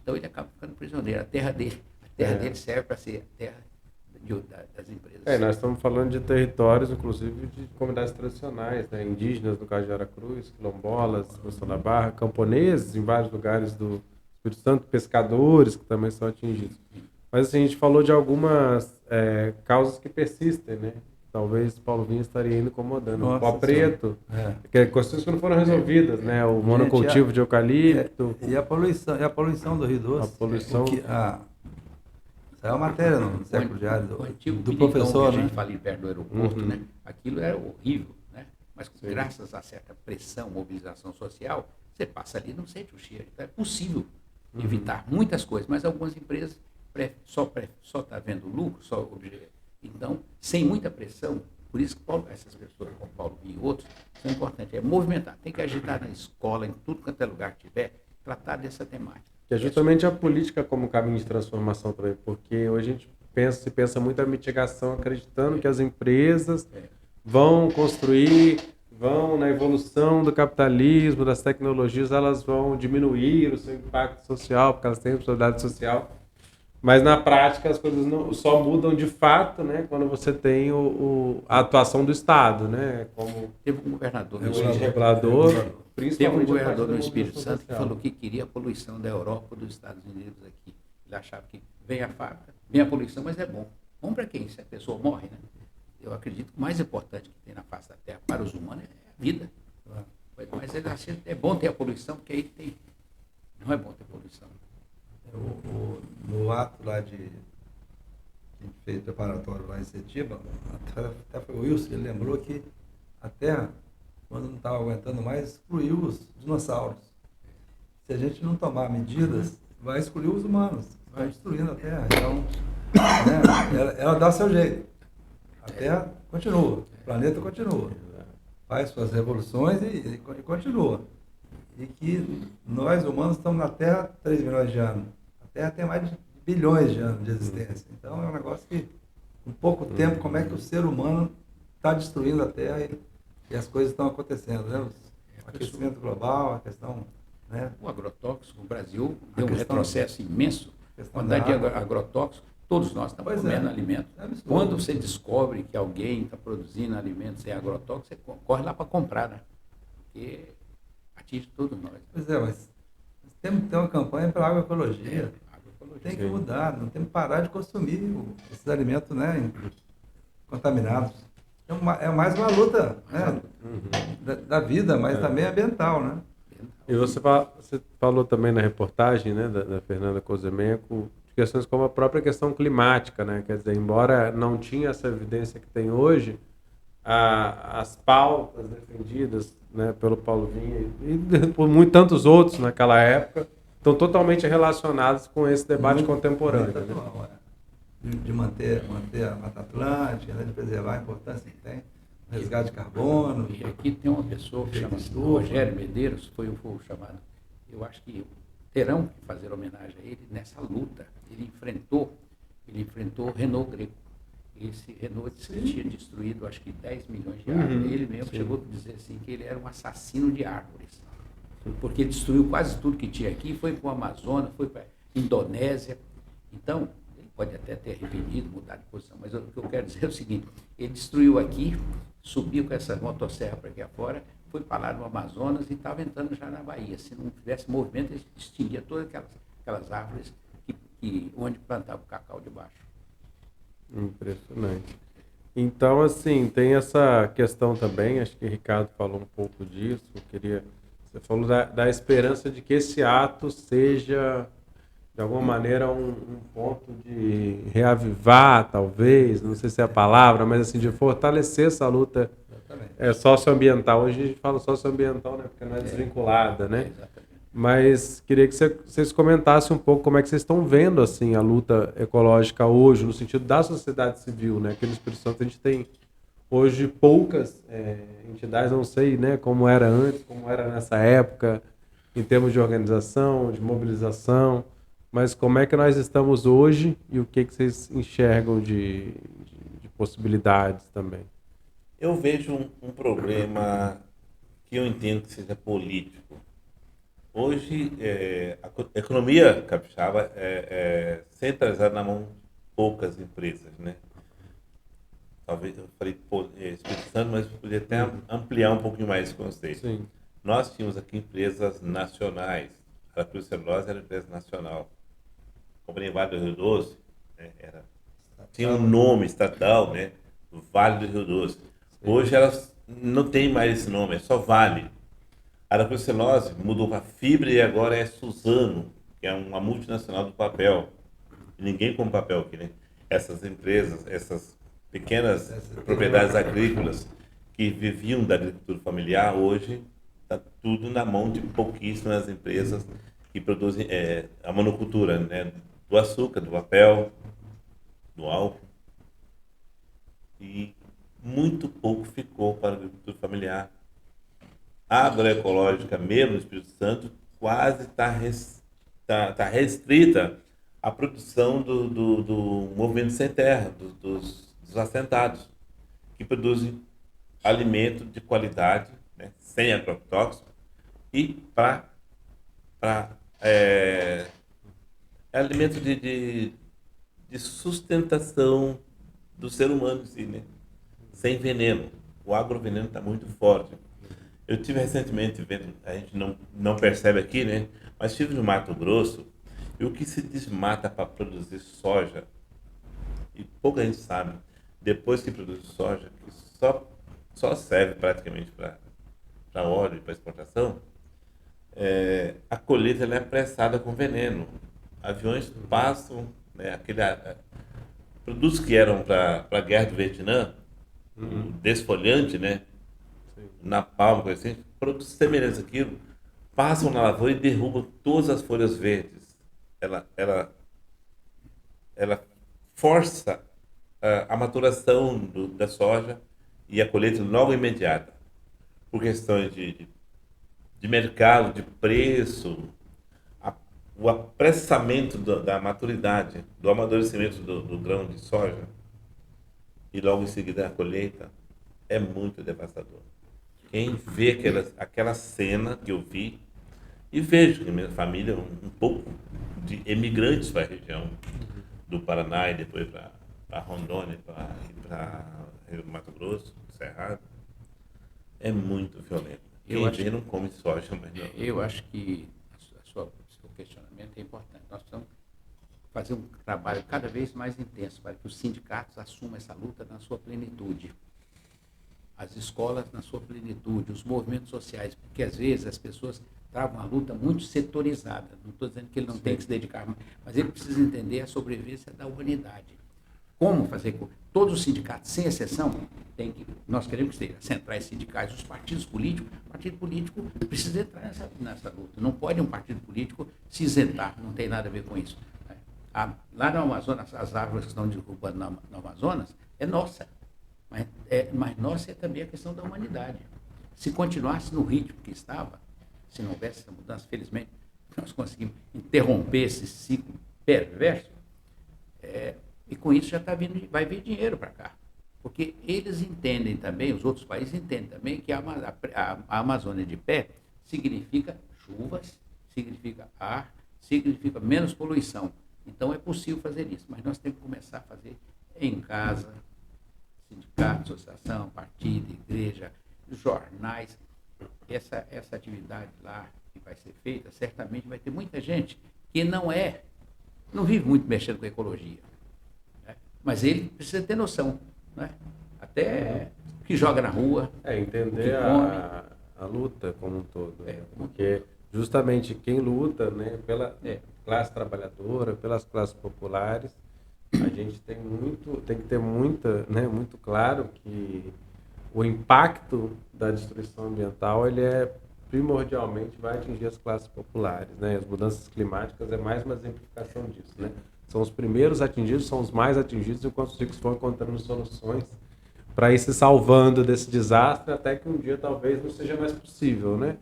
Então ele acaba ficando prisioneiro. A terra dele serve para ser a terra das empresas. Nós estamos falando de territórios, inclusive, de comunidades tradicionais, né? Indígenas, no caso de Aracruz, quilombolas, Conceição da Barra, camponeses em vários lugares do Espírito Santo, pescadores que também são atingidos. Mas assim, a gente falou de algumas causas que persistem, né? Talvez Paulo Vinha estaria ainda incomodando. O pó preto, que é questões que não foram resolvidas, né? O monocultivo de eucalipto. E a poluição do Rio Doce. A poluição. Essa é uma matéria no século diário do professor, né? A gente fala em perto do aeroporto, né? Aquilo era horrível, né? Mas graças a certa pressão, mobilização social, você passa ali e não sente o cheiro. Então é possível evitar muitas coisas, mas algumas empresas só está vendo lucro, só objeto. Então, sem muita pressão, por isso que essas pessoas, como Paulo Vinha e outros, são importantes. É movimentar, tem que agitar na escola, em tudo quanto é lugar que tiver, tratar dessa temática. Que é justamente a política como caminho de transformação também, porque hoje a gente se pensa muito a mitigação, acreditando que as empresas vão construir, vão na evolução do capitalismo, das tecnologias, elas vão diminuir o seu impacto social, porque elas têm responsabilidade social. Mas na prática as coisas só mudam de fato, né, quando você tem a atuação do Estado, né, como teve um governador regulador, teve um governador no Espírito Santo que falou que queria a poluição da Europa ou dos Estados Unidos aqui. Ele achava que vem a fábrica, vem a poluição, mas é bom. Bom para quem? Se a pessoa morre, né? Eu acredito que o mais importante que tem na face da Terra para os humanos é a vida. Mas ele acha que é bom ter a poluição, porque aí tem. Não é bom ter poluição. No ato lá que fez preparatório lá em Setiba, até foi o Wilson, ele lembrou que a Terra, quando não estava aguentando mais, excluiu os dinossauros. Se a gente não tomar medidas, vai excluir os humanos, vai destruindo a Terra. Então, né, ela dá o seu jeito. A Terra continua, o planeta continua. Faz suas revoluções e continua. E que nós, humanos, estamos na Terra há 3 milhões de anos. A Terra tem mais de bilhões de anos de existência. Então é um negócio que, em pouco tempo, como é que o ser humano está destruindo a Terra e as coisas estão acontecendo, né? O aquecimento global, a questão... Né? O agrotóxico, o Brasil deu um retrocesso imenso. A quantidade de agrotóxico, todos nós estamos comendo alimento. Quando você descobre que alguém está produzindo alimentos sem agrotóxico, você corre lá para comprar, né? Porque atinge todos nós. Pois é, mas temos que ter uma campanha para agroecologia. Tem que mudar, não temos que parar de consumir esses alimentos, né, contaminados. É mais uma luta, né, da vida, mas também ambiental, né? E você falou também na reportagem, né, da Fernanda Cozemenco, de questões como a própria questão climática, né? Quer dizer, embora não tinha essa evidência que tem hoje, as pautas defendidas, né, pelo Paulo Vinha e por tantos outros naquela época estão totalmente relacionadas com esse debate contemporâneo. Atual, de manter a Mata Atlântica, né, de preservar a importância que tem, resgate de carbono. E aqui tem uma pessoa que chama Rogério Medeiros, foi o chamado. Eu acho que terão que fazer homenagem a ele nessa luta. Ele enfrentou o Renault Greco. Esse Renault tinha destruído, acho que 10 milhões de árvores. Ele mesmo chegou a dizer assim que ele era um assassino de árvores. Porque destruiu quase tudo que tinha aqui, foi para o Amazonas, foi para a Indonésia. Então, ele pode até ter arrependido, mudado de posição, mas o que eu quero dizer é o seguinte, ele destruiu aqui, subiu com essa motosserra para aqui afora, foi para lá no Amazonas e estava entrando já na Bahia. Se não tivesse movimento, ele extinguia todas aquelas árvores onde plantava o cacau de baixo. Impressionante. Então, assim, tem essa questão também, acho que o Ricardo falou um pouco disso, você falou da esperança de que esse ato seja, de alguma maneira, um ponto de reavivar, talvez, não sei se é a palavra, mas assim, de fortalecer essa luta socioambiental. Hoje a gente fala socioambiental, né, porque não é desvinculada, né? Mas queria que vocês comentassem um pouco como é que vocês estão vendo assim, a luta ecológica hoje, no sentido da sociedade civil, né? Aqui no Espírito Santo a gente tem hoje poucas entidades, não sei, né, como era antes, como era nessa época, em termos de organização, de mobilização, mas como é que nós estamos hoje e o que vocês enxergam de possibilidades também? Eu vejo um problema que eu entendo que seja político. Hoje, a economia capixaba é centralizada na mão de poucas empresas, né? Talvez eu falei Espírito Santo, mas poderia até ampliar um pouquinho mais esse conceito. Sim. Nós tínhamos aqui empresas nacionais. A Cruz Celulose era uma empresa nacional. A Companhia Vale do Rio Doce, né, tinha um nome estatal, né? Vale do Rio Doce. Hoje elas não tem mais esse nome, é só Vale. A Aracruz-Celulose mudou para Fibra e agora é Suzano, que é uma multinacional do papel. E ninguém come papel aqui, né? Essas empresas, essas pequenas propriedades agrícolas que viviam da agricultura familiar, hoje está tudo na mão de pouquíssimas empresas que produzem a monocultura, né? Do açúcar, do papel, do álcool. E muito pouco ficou para a agricultura familiar. A agroecológica mesmo no Espírito Santo quase está restrita à produção do movimento sem terra, dos assentados, que produzem alimento de qualidade, né, sem agrotóxico, e alimento de sustentação do ser humano em si, né, sem veneno. O agroveneno está muito forte. Eu tive recentemente vendo, a gente não percebe aqui, né? Mas estive no Mato Grosso e o que se desmata para produzir soja, e pouca gente sabe, depois que produz soja, que só serve praticamente para óleo e para exportação, a colheita ela é pressada com veneno. Aviões passam, né, produtos que eram para a guerra do Vietnã, o desfolhante, né? Na palma, coisa assim, produtos semelhantes àquilo, passam na lavoura e derrubam todas as folhas verdes. Ela força a maturação da soja e a colheita logo imediata. Por questões de mercado, de preço, o apressamento da maturidade, do amadurecimento do grão de soja e logo em seguida a colheita é muito devastador. Quem vê aquela cena que eu vi, e vejo que minha família, um pouco de emigrantes para a região do Paraná e depois para Rondônia, para Mato Grosso, Cerrado, é muito violento. Quem vê não come soja, mas não. Eu acho que o seu questionamento é importante. Nós precisamos fazer um trabalho cada vez mais intenso para que os sindicatos assumam essa luta na sua plenitude. As escolas na sua plenitude, os movimentos sociais, porque às vezes as pessoas travam uma luta muito setorizada. Não estou dizendo que ele não tem que se dedicar, mas ele precisa entender a sobrevivência da humanidade. Como fazer com todos os sindicatos, sem exceção, nós queremos que sejam centrais sindicais, os partidos políticos. O partido político precisa entrar nessa luta. Não pode um partido político se isentar, não tem nada a ver com isso. Lá no Amazonas, as árvores que estão derrubando no Amazonas é nossa. Mas nossa é também a questão da humanidade. Se continuasse no ritmo que estava, se não houvesse essa mudança, felizmente, nós conseguimos interromper esse ciclo perverso, e com isso já vai vir dinheiro para cá. Porque eles entendem também, os outros países entendem também, que a Amazônia de pé significa chuvas, significa ar, significa menos poluição. Então é possível fazer isso, mas nós temos que começar a fazer em casa, sindicato, associação, partido, igreja, jornais. Essa atividade lá que vai ser feita, certamente vai ter muita gente que não vive muito mexendo com a ecologia, né? Mas ele precisa ter noção, né? Até que joga na rua, Entender que come. a luta como um todo, né? Porque justamente quem luta, né, pela classe trabalhadora, pelas classes populares, a gente tem que ter muito claro que o impacto da destruição ambiental ele primordialmente vai atingir as classes populares, né? As mudanças climáticas é mais uma exemplificação disso, né? São os primeiros atingidos, são os mais atingidos, enquanto os ricos vão encontrando soluções para ir se salvando desse desastre, até que um dia talvez não seja mais possível, né?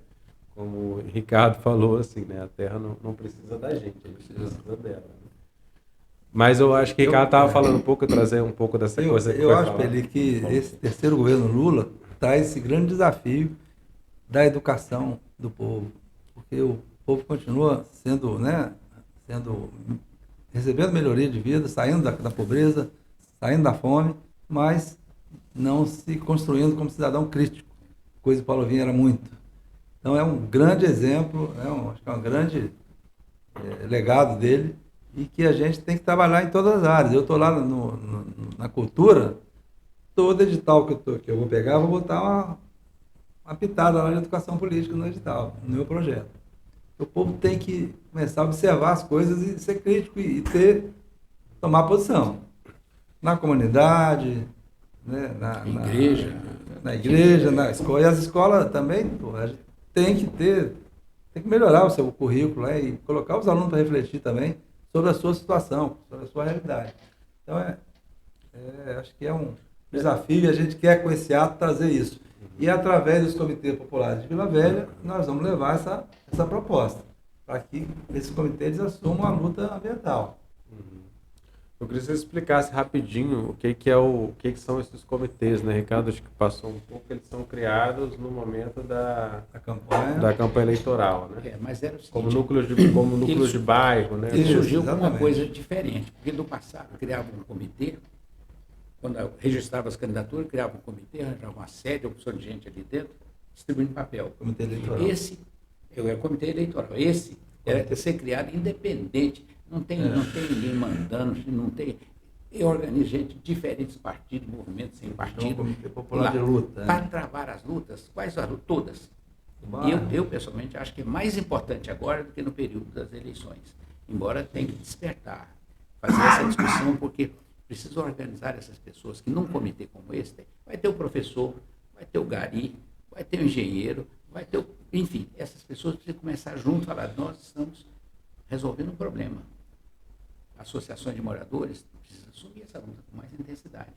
Como o Ricardo falou, assim, né? A Terra não precisa da gente, a gente precisa dela. Né? Mas eu acho que o Ricardo estava falando um pouco, trazer um pouco dessa coisa que eu acho, Peli, que esse terceiro governo Lula traz esse grande desafio da educação do povo, porque o povo continua recebendo melhoria de vida, saindo da pobreza, saindo da fome, mas não se construindo como cidadão crítico, coisa que o Paulo Vinha era muito. Então é um grande exemplo, acho que é um grande legado dele, e que a gente tem que trabalhar em todas as áreas. Eu estou lá na cultura, todo edital que eu vou pegar, vou botar uma pitada lá de educação política no edital, no meu projeto. O povo tem que começar a observar as coisas e ser crítico e tomar posição. Na comunidade, né, na igreja, na escola. E as escolas também tem que melhorar o seu currículo, né, e colocar os alunos para refletir também sobre a sua situação, sobre a sua realidade. Então, acho que é um desafio e a gente quer, com esse ato, trazer isso. E, através dos comitês populares de Vila Velha, nós vamos levar essa proposta, para que esses comitês assumam a luta ambiental. Eu queria que você explicasse rapidinho o que são esses comitês, né, Ricardo? Acho que passou um pouco, eles são criados no momento da campanha eleitoral, né? Mas era o seguinte, como núcleos de bairro, né? Ele surgiu com uma coisa diferente, porque no passado criava um comitê, quando registrava as candidaturas, criava um comitê, arranjava uma sede, uma opção de gente ali dentro, distribuindo papel. Comitê eleitoral. O comitê eleitoral. Esse era ser criado independente. Não tem ninguém mandando, não tem. Eu organizo gente de diferentes partidos, movimentos sem partido. Então, Comitê Popular de Luta. Para travar as lutas, quais as lutas? Todas. Eu, pessoalmente, acho que é mais importante agora do que no período das eleições. Embora tenha que despertar, fazer essa discussão, porque precisa organizar essas pessoas que num comitê como esse vai ter o professor, vai ter o gari, vai ter o engenheiro, vai ter enfim, essas pessoas precisam começar junto a falar, nós estamos resolvendo um problema. Associações de moradores precisam assumir essa luta com mais intensidade.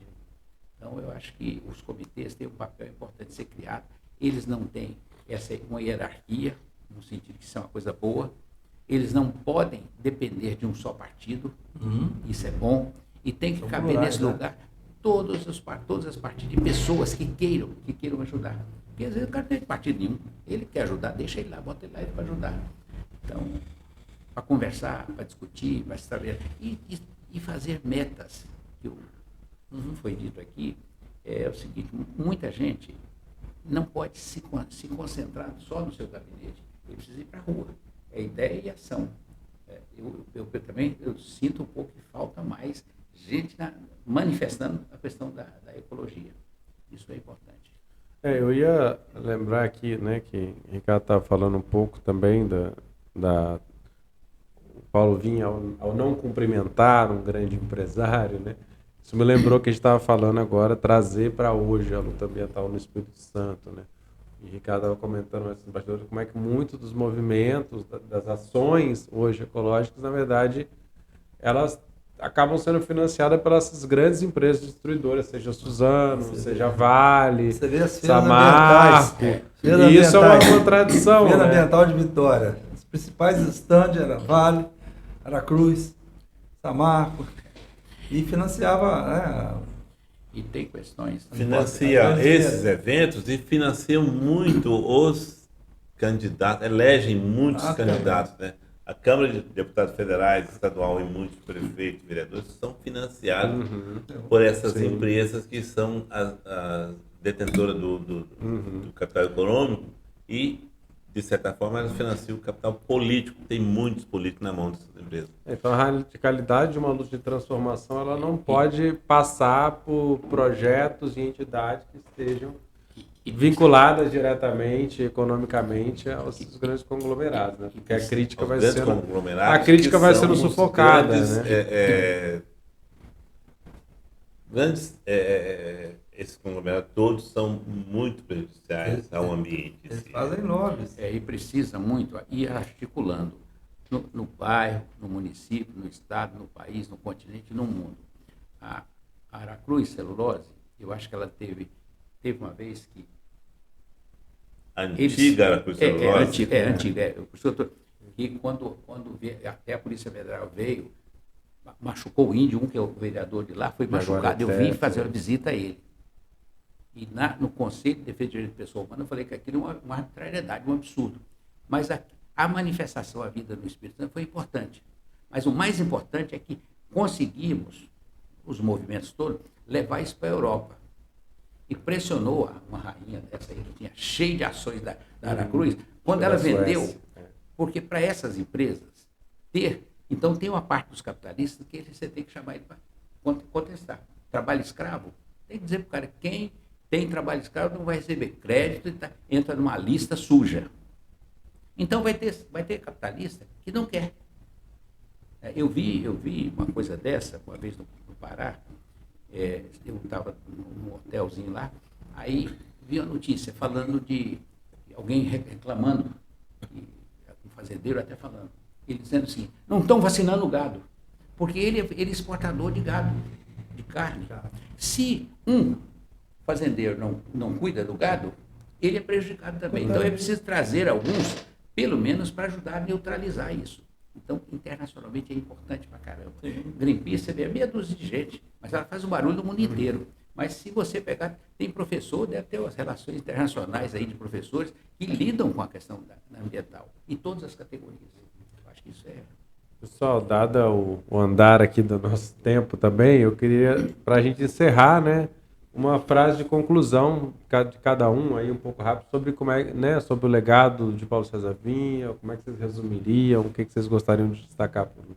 Então, eu acho que os comitês têm um papel importante de ser criado. Eles não têm uma hierarquia, no sentido que isso é uma coisa boa. Eles não podem depender de um só partido, isso é bom. E tem que caber nesse lugar todas as partidas de pessoas que queiram ajudar. Porque às vezes o cara não tem partido nenhum, ele quer ajudar, deixa ele lá, bota ele lá para ajudar. Então, para conversar, para discutir, para estabelecer e fazer metas, que foi dito aqui, é o seguinte, muita gente não pode se concentrar só no seu gabinete, ele precisa ir para a rua, é ideia e ação. Eu também sinto um pouco que falta mais gente manifestando a questão da ecologia, isso é importante. Eu ia lembrar aqui, né, que o Ricardo estava falando um pouco também o Paulo Vinha ao não cumprimentar um grande empresário, né? Isso me lembrou que a gente estava falando agora, trazer para hoje a luta ambiental no Espírito Santo, né? E o Ricardo estava comentando nesses bastidores como é que muitos dos movimentos, das ações hoje ecológicas, na verdade, elas acabam sendo financiadas pelas grandes empresas destruidoras, seja Suzano, seja Vale, Samarco. E isso é uma contradição. Feira Ambiental de Vitória. Os principais stands eram Vale, Aracruz, Samarco, e financiava. E tem questões. Financia esses eventos e financiam muito os candidatos, elegem muitos candidatos, né? A Câmara de Deputados Federais, estadual e muitos prefeitos e vereadores são financiados por essas Sim. empresas que são as detentoras do capital econômico e, de certa forma, elas financiam o capital político. Tem muitos políticos na mão dessas empresas. Então, a radicalidade de uma luta de transformação, ela não pode passar por projetos e entidades que estejam vinculadas diretamente, economicamente, aos grandes conglomerados, né? Porque a crítica Os vai grandes sendo, conglomerados a crítica que vai são sendo os sufocada, grandes, né? Esses conglomerados todos são muito prejudiciais ao ambiente. em Eles si. fazem lobbies. E precisa muito ir articulando no bairro, no município, no estado, no país, no continente, no mundo. A Aracruz Celulose, eu acho que ela teve uma vez que A antiga Aracruz Celulose. antiga. E quando até a Polícia Federal veio, machucou o índio, que é o vereador de lá, foi machucado. Eu vim fazer uma visita a ele. E no Conselho de Defesa de Direitos da Pessoa Humana, eu falei que aquilo é uma arbitrariedade, um absurdo. Mas a manifestação à vida no Espírito Santo foi importante. Mas o mais importante é que conseguimos, os movimentos todos, levar isso para a Europa. E pressionou uma rainha dessa aí, que tinha cheio de ações da Aracruz, quando ela vendeu, porque para essas empresas então tem uma parte dos capitalistas que você tem que chamar ele para contestar. Trabalho escravo, tem que dizer para o cara, quem tem trabalho escravo não vai receber crédito e entra numa lista suja. Então vai ter capitalista que não quer. Eu vi uma coisa dessa, uma vez no Pará. Eu estava num hotelzinho lá, aí vi a notícia falando de alguém reclamando, um fazendeiro até falando, ele dizendo assim, não estão vacinando o gado, porque ele é exportador de gado, de carne. Se um fazendeiro não cuida do gado, ele é prejudicado também. Então é preciso trazer alguns, pelo menos, para ajudar a neutralizar isso. Então, internacionalmente é importante pra caramba. Greenpeace, você vê, meia dúzia de gente, mas ela faz um barulho no mundo inteiro. Mas se você pegar, tem professor, deve ter as relações internacionais aí de professores que lidam com a questão ambiental, em todas as categorias. Eu acho que isso é... Pessoal, dado o andar aqui do nosso tempo também, eu queria, para a gente encerrar, né, uma frase de conclusão de cada um aí um pouco rápido sobre como sobre o legado de Paulo César Vinha, como é que vocês resumiriam, o que vocês gostariam de destacar por último.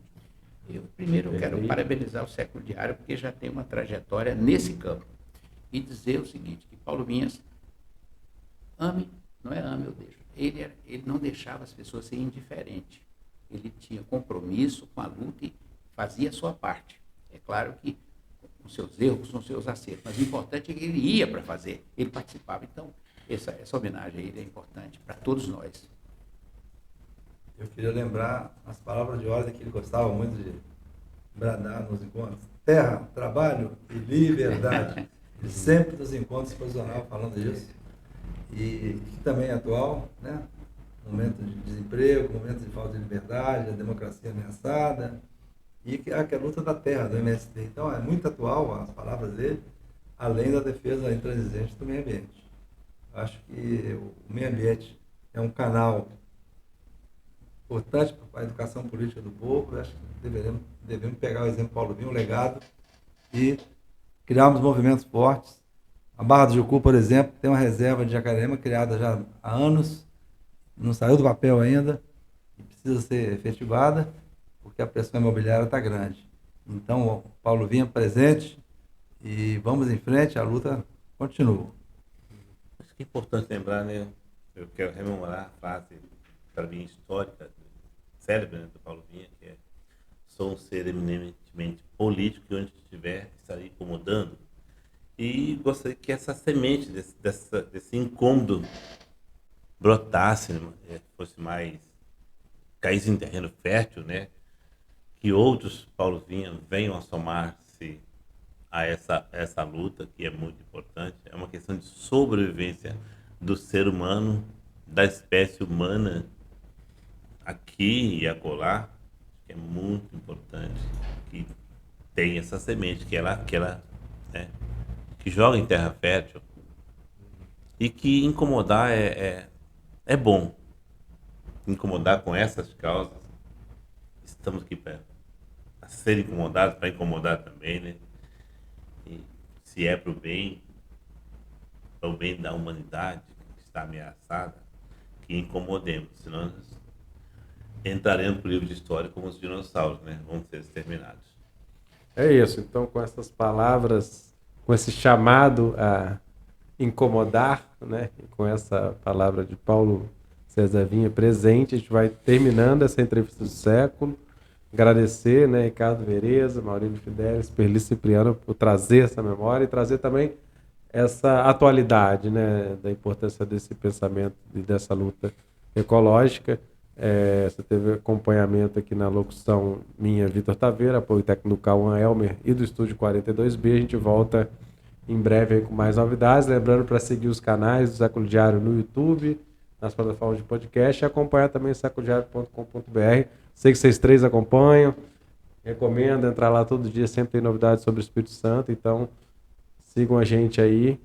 Eu primeiro quero parabenizar o Século Diário, porque já tem uma trajetória nesse campo. E dizer o seguinte, que Paulo Vinhas não é ame ou deixa. Ele não deixava as pessoas serem indiferentes. Ele tinha compromisso com a luta e fazia a sua parte. É claro que com seus erros, com seus acertos, mas o importante é que ele ia para fazer, ele participava. Então, essa homenagem a ele é importante para todos nós. Eu queria lembrar as palavras de ordem que ele gostava muito de bradar nos encontros. Terra, trabalho e liberdade. Ele sempre nos encontros se posicionava falando isso. E que também é atual, né? Momento de desemprego, momento de falta de liberdade, a democracia ameaçada. E que a luta da terra, do MST. Então, é muito atual as palavras dele, além da defesa intransigente do meio ambiente. Acho que o meio ambiente é um canal importante para a educação política do povo. Acho que devemos pegar o exemplo Paulo Vinha, o legado, e criarmos movimentos fortes. A Barra do Jucu, por exemplo, tem uma reserva de Jacareema criada já há anos, não saiu do papel ainda, e precisa ser efetivada, porque a pressão imobiliária está grande. Então, o Paulo Vinha presente e vamos em frente, a luta continua. Acho que é importante lembrar, né? Eu quero rememorar a frase, para mim, histórica, célebre, né, do Paulo Vinha, que é: sou um ser eminentemente político e onde estiver estarei incomodando. E gostaria que essa semente desse incômodo brotasse, né, fosse mais, caísse em terreno fértil, né? Que outros Paulo Vinha venham a somar-se a essa luta, que é muito importante. É uma questão de sobrevivência do ser humano, da espécie humana, aqui e acolá, que é muito importante que tenha essa semente, que joga em terra fértil, e que incomodar é bom. Incomodar com essas causas estamos aqui para ser incomodados, para incomodar também, né? E se é para o bem da humanidade que está ameaçada, que incomodemos, senão nós entraremos para o livro de história como os dinossauros, né? Vamos ser exterminados. É isso. Então, com essas palavras, com esse chamado a incomodar, né? E com essa palavra de Paulo César Vinha presente, a gente vai terminando essa entrevista do século. Agradecer, né, Ricardo Vereza, Maurílio Fidelis, Perli Cipriano por trazer essa memória e trazer também essa atualidade, né, da importância desse pensamento e dessa luta ecológica. Você teve acompanhamento aqui na locução minha, Vitor Taveira, apoio técnico do Cauã Elmer e do Estúdio 42B. A gente volta em breve aí com mais novidades. Lembrando para seguir os canais do Século Diário no YouTube, nas plataformas de podcast, e acompanhar também seculodiario.com.br. Sei que vocês três acompanham, recomendo entrar lá todo dia, sempre tem novidades sobre o Espírito Santo, então sigam a gente aí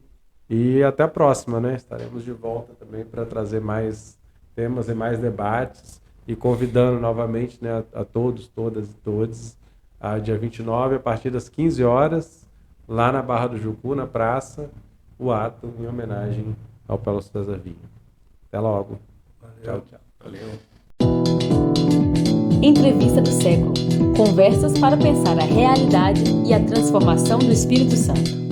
e até a próxima, né? Estaremos de volta também para trazer mais temas e mais debates e convidando novamente, né, a todos, todas e todos, a dia 29, a partir das 15 horas, lá na Barra do Jucu, na praça, o ato em homenagem ao Paulo César Vinha. Até logo. Valeu. Tchau, tchau. Valeu. Entrevista do século. Conversas para pensar a realidade e a transformação do Espírito Santo.